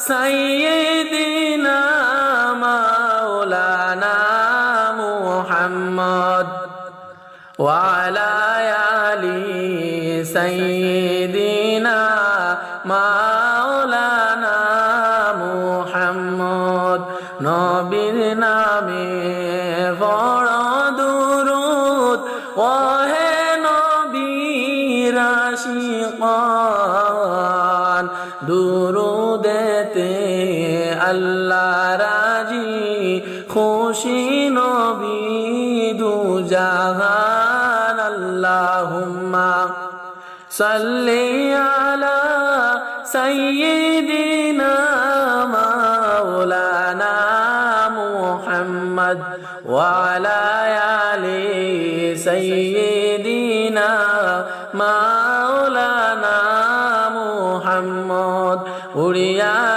সাইয়্যিদিনা মাওলানা মুহাম্মদ ওয়া আলা আলি সাইয়্যিদিনা মাওলানা মুহাম্মদ নবীর নামে পড় দুরূদ ওহে নবীর আশিকান দুরূদেতে আল্লাহ রাজি খুশি নবী দু জাহান আল্লাহুম্মা সাল্লি আলা সাইয়্যিদিনা মাওলানা মুহাম্মদ ওয়া আলা আলি সাইয়্যিদিনা মাওলানা মুহাম্মদ উড়িয়া